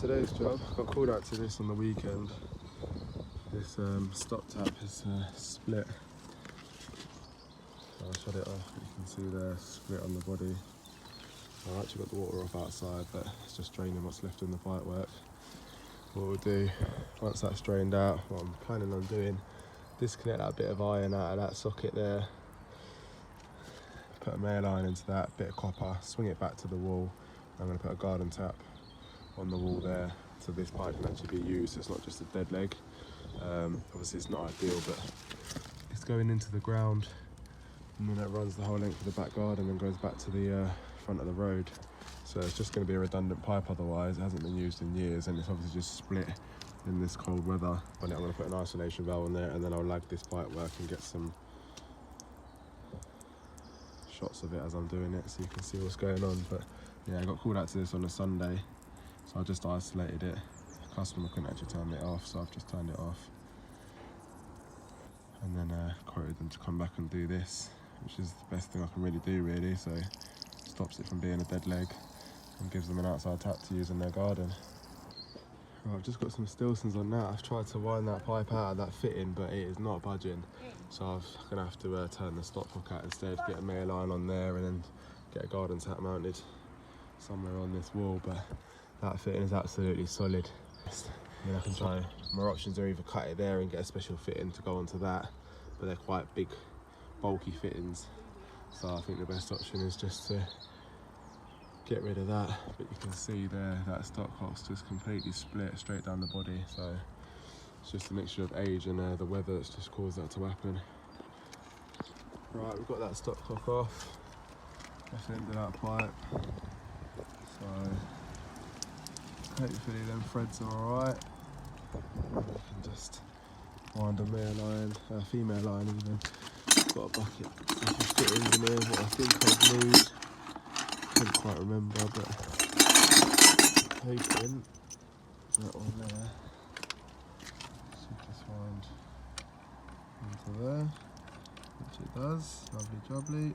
today's job. Got called out to this on the weekend. This stop tap is split. So I'll shut it off. You can see there, split on the body. I've actually got the water off outside, but it's just draining what's left in the pipework. What we'll do, once that's drained out, what I'm planning on doing, disconnect that bit of iron out of that socket there, put a male iron into that, bit of copper, swing it back to the wall. I'm going to put a garden tap on the wall there, so this pipe can actually be used. It's not just a dead leg. Obviously it's not ideal, but it's going into the ground, and then it runs the whole length of the back garden and goes back to the front of the road. So it's just going to be a redundant pipe otherwise. It hasn't been used in years, and it's obviously just split in this cold weather. On it, I'm going to put an isolation valve on there, and then I'll lag this pipe work and get some shots of it as I'm doing it, so you can see what's going on. But yeah, I got called out to this on a Sunday, so I just isolated it. The customer couldn't actually turn it off, so I've just turned it off. And then quoted them to come back and do this, which is the best thing I can really do, really. So it stops it from being a dead leg and gives them an outside tap to use in their garden. Right, I've just got some Stilsons on that. I've tried to wind that pipe out of that fitting, but it is not budging. So I'm gonna have to turn the stopcock out instead, get a male line on there, and then get a garden tap mounted somewhere on this wall. But that fitting is absolutely solid. Then I can try, my options are either cut it there and get a special fitting to go onto that, but they're quite big, bulky fittings. So I think the best option is just to get rid of that. But you can see there, that stopcock's just completely split straight down the body. So it's just a mixture of age and the weather that's just caused that to happen. Right, we've got that stopcock off. That's the end of that pipe. So hopefully them threads are alright. We can just wind a male line, female line even. Got a bucket, some fittings in here, what I think I'd need. Couldn't quite remember, but hoping that one there should just wind into there, which it does. Lovely jubbly.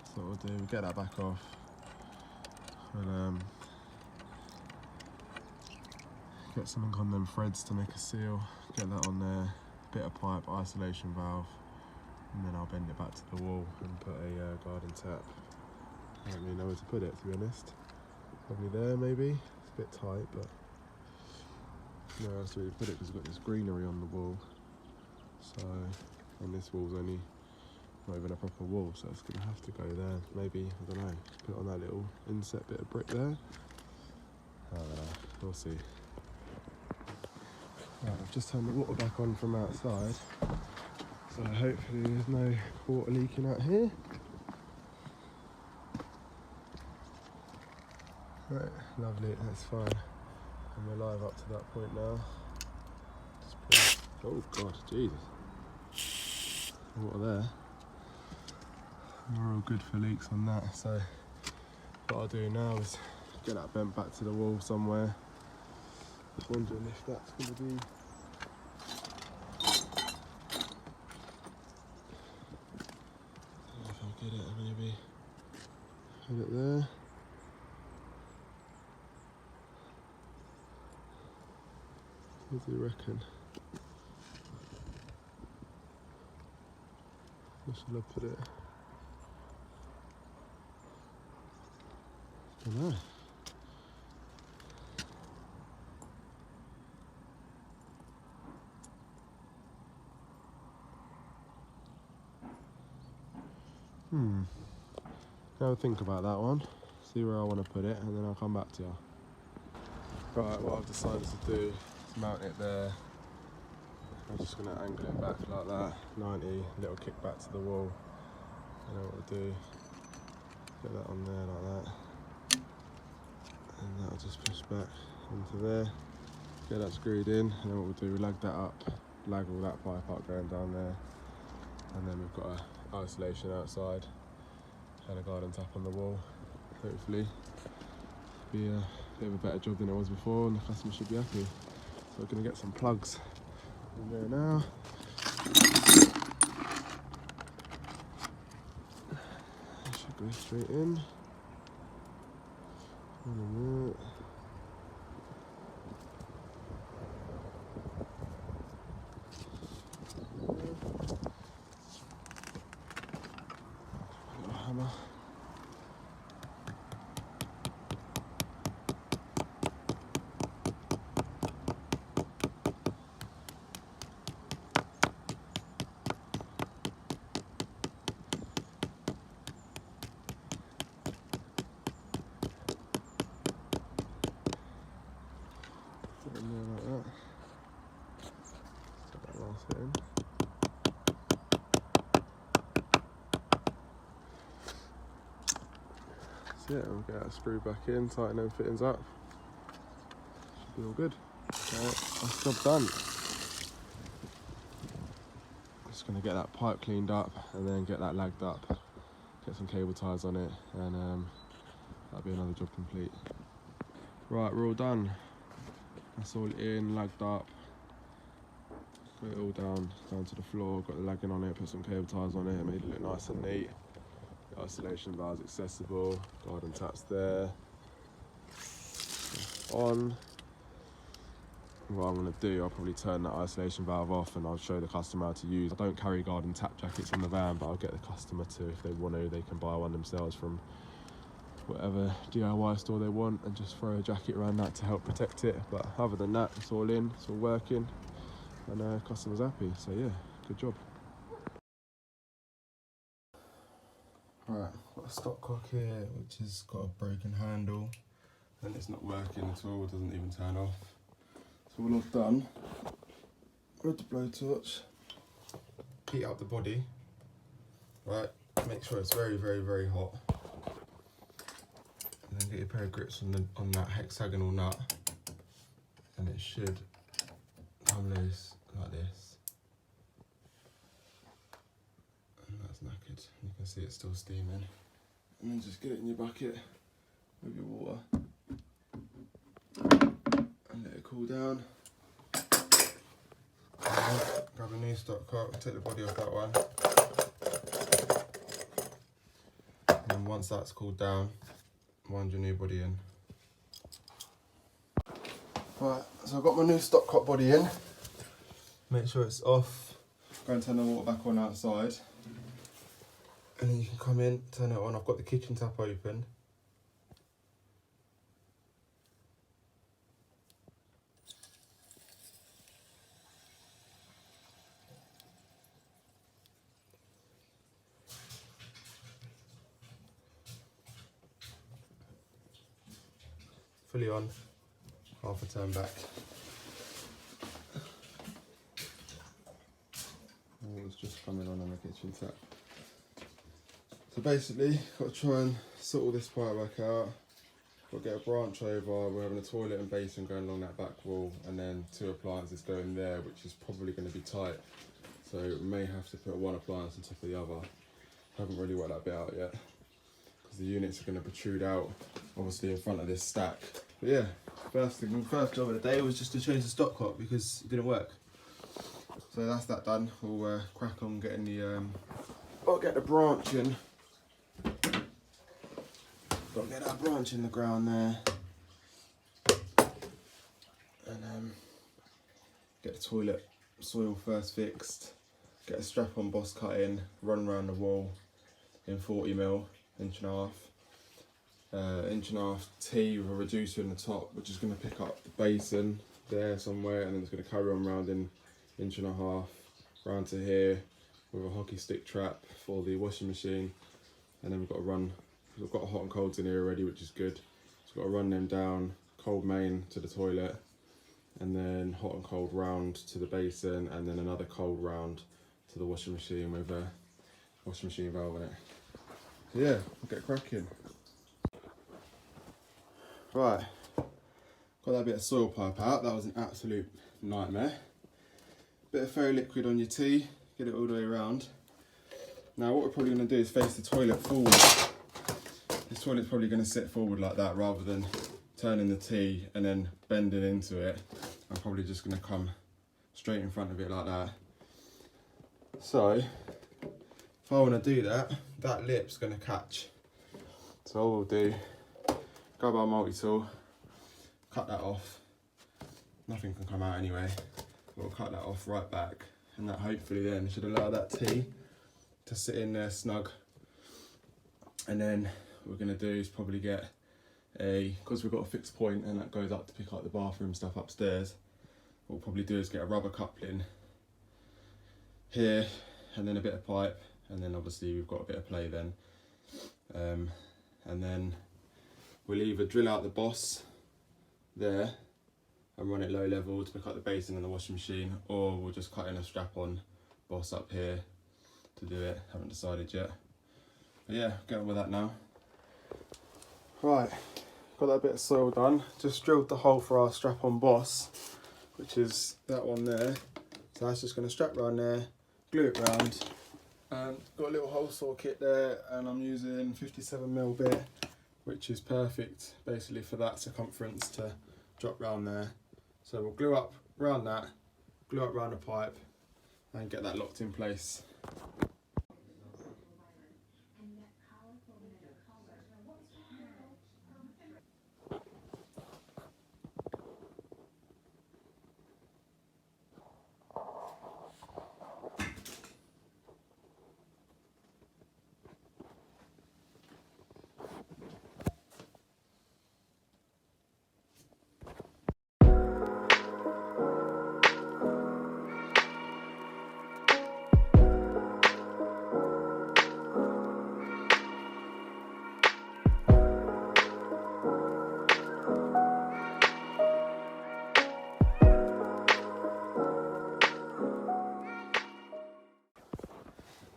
So what we'll do, we'll get that back off. We'll get something on them threads to make a seal, get that on there, bit of pipe, isolation valve, and then I'll bend it back to the wall and put a garden tap. I don't really know where to put it, to be honest. Probably there maybe, it's a bit tight, but no else to really put it because we've got this greenery on the wall. So, and this wall's only not even a proper wall, so it's gonna have to go there. Maybe, I don't know, put it on that little inset bit of brick there. I don't know, we'll see. Right, I've just turned the water back on from outside, so hopefully there's no water leaking out here. Right, lovely, that's fine. And we're live up to that point now. Just put, oh god, Jesus. Water there. We're all good for leaks on that, so what I'll do now is get that bent back to the wall somewhere. Wondering if that's going to be if I'll get it, maybe put it there. What do you reckon? Where should I put it? I don't know. Have a think about that one, see where I want to put it, and then I'll come back to you. Right, what I've decided to do is mount it there. I'm just going to angle it back like that, 90, little kick back to the wall. And then what we'll do, get that on there like that. And that'll just push back into there. Get that screwed in, and then what we'll do, we'll lag that up, lag all that pipe up going down there. And then we've got a isolation outside and a garden tap on the wall. Hopefully be a bit of a better job than it was before, and the customer should be happy. So we're going to get some plugs in there now. It should go straight in. Hammer. Put it in there like that. Put that last bit in. That's it, we'll get that screw back in, tighten them fittings up. Should be all good. Right, that's the job done. Just gonna get that pipe cleaned up and then get that lagged up. Get some cable ties on it and that'll be another job complete. Right, we're all done. That's all in, lagged up. Got it all down to the floor, got the lagging on it, put some cable ties on it, made it look nice and neat. The isolation valve's accessible, garden taps there. On. What I'm going to do, I'll probably turn that isolation valve off and I'll show the customer how to use. I don't carry garden tap jackets in the van, but I'll get the customer to, if they want to, they can buy one themselves from whatever DIY store they want and just throw a jacket around that to help protect it. But other than that, it's all in, it's all working, and customer's happy. So yeah, good job. Right, got a stopcock here, which has got a broken handle, and it's not working at all, it doesn't even turn off. So all I've done, with the blowtorch, heat up the body, right, make sure it's very, very, very hot. And then get your pair of grips on that hexagonal nut, and it should come loose like this. And that's knackered. You can see it's still steaming. And then just get it in your bucket with your water and let it cool down. Grab a new stopcock, take the body off that one. And then once that's cooled down, wind your new body in. Right, so I've got my new stopcock body in. Make sure it's off. Go and turn the water back on outside. And then you can come in, turn it on. I've got the kitchen tap open. Fully on, half a turn back. Water's just coming on the kitchen tap. So basically, got to try and sort all this pipe back out. Got to get a branch over. We're having a toilet and basin going along that back wall, and then 2 appliances going there, which is probably going to be tight. So we may have to put one appliance on top of the other. Haven't really worked that bit out yet, because the units are going to protrude out, obviously in front of this stack. But yeah, first job of the day was just to change the stopcock because it didn't work. So that's that done. We'll crack on getting the. I'll get the branch in. Got to get that branch in the ground there, and get the toilet soil first fixed. Get a strap-on boss cut in, run around the wall in 40mm, inch and a half T with a reducer in the top, which is going to pick up the basin there somewhere, and then it's going to carry on round in inch and a half round to here with a hockey stick trap for the washing machine, and then we've got to run. We've got hot and colds in here already, which is good. So we've got to run them down, cold main to the toilet, and then hot and cold round to the basin, and then another cold round to the washing machine with a washing machine valve in it. So yeah, we'll get cracking. Right, got that bit of soil pipe out. That was an absolute nightmare. Bit of fairy liquid on your tee, get it all the way around. Now what we're probably going to do is face the toilet forward. This toilet's probably going to sit forward like that rather than turning the T and then bending into it. I'm probably just going to come straight in front of it like that. So if I want to do that, that lip's going to catch. So all we'll do grab our multi-tool, cut that off. Nothing can come out anyway. We'll cut that off right back, and that hopefully then should allow that T to sit in there snug. And then what we're gonna do is probably get because we've got a fixed point and that goes up to pick up the bathroom stuff upstairs, what we'll probably do is get a rubber coupling here, and then a bit of pipe, and then obviously we've got a bit of play then. And then we'll either drill out the boss there and run it low level to pick up the basin and the washing machine, or we'll just cut in a strap-on boss up here to do it. Haven't decided yet. But yeah, get on with that now. Right, got that bit of soil done. Just drilled the hole for our strap-on boss, which is that one there. So that's just going to strap around there, glue it round. And got a little hole saw kit there, and I'm using 57mm bit, which is perfect basically for that circumference to drop round there. So we'll glue up round that, glue up round the pipe, and get that locked in place.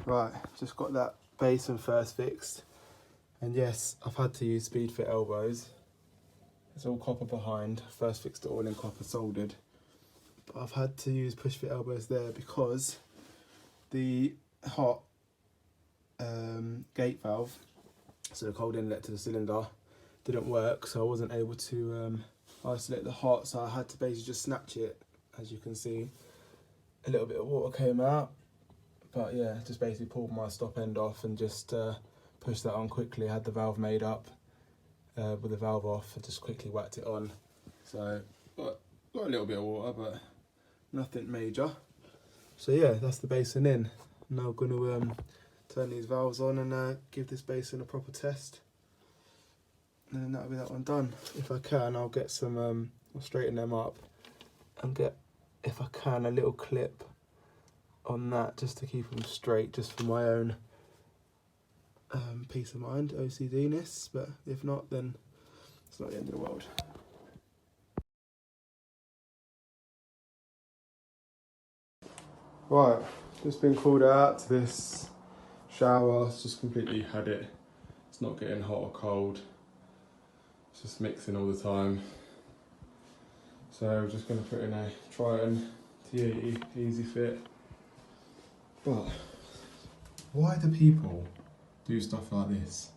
Right, just got that basin first fixed, and yes, I've had to use speed fit elbows. It's all copper behind, first fixed it all in copper soldered, but I've had to use push fit elbows there because the hot gate valve, so the cold inlet to the cylinder, didn't work, so I wasn't able to isolate the hot, so I had to basically just snatch it. As you can see, a little bit of water came out. But yeah, just basically pulled my stop end off and just pushed that on quickly. I had the valve made up with the valve off and just quickly whacked it on. So got a little bit of water, but nothing major. So yeah, that's the basin in. Now I'm going to turn these valves on and give this basin a proper test. And then that'll be that one done. If I can, I'll get some, I'll straighten them up and get, if I can, a little clip on that just to keep them straight, just for my own peace of mind, OCD-ness, but if not, then it's not the end of the world. Right, just been called out to this shower. It's just completely had it. It's not getting hot or cold. It's just mixing all the time. So I'm just going to put in a Triton T80 Easy Fit. But why do people do stuff like this?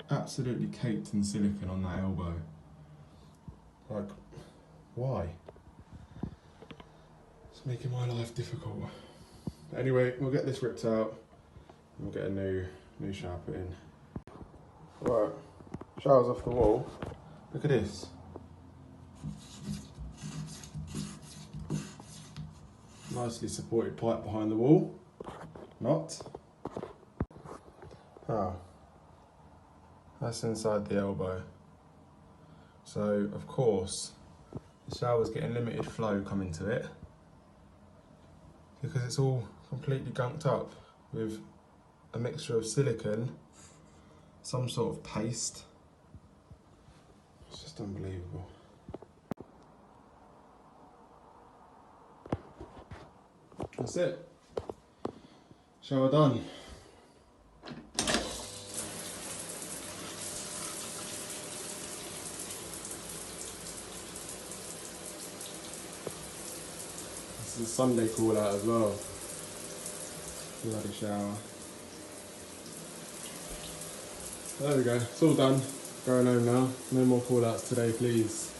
Absolutely caked in silicone on that elbow. Like, why? It's making my life difficult. But anyway, we'll get this ripped out and we'll get a new shower put in. Right, shower's off the wall. Look at this. Nicely supported pipe behind the wall. Not. Oh. That's inside the elbow. So, of course, the shower's getting limited flow coming to it because it's all completely gunked up with a mixture of silicone, some sort of paste. It's just unbelievable. That's it. Shower done. This is a Sunday call out as well. Bloody shower. There we go, it's all done. Going home now. No more call outs today, please.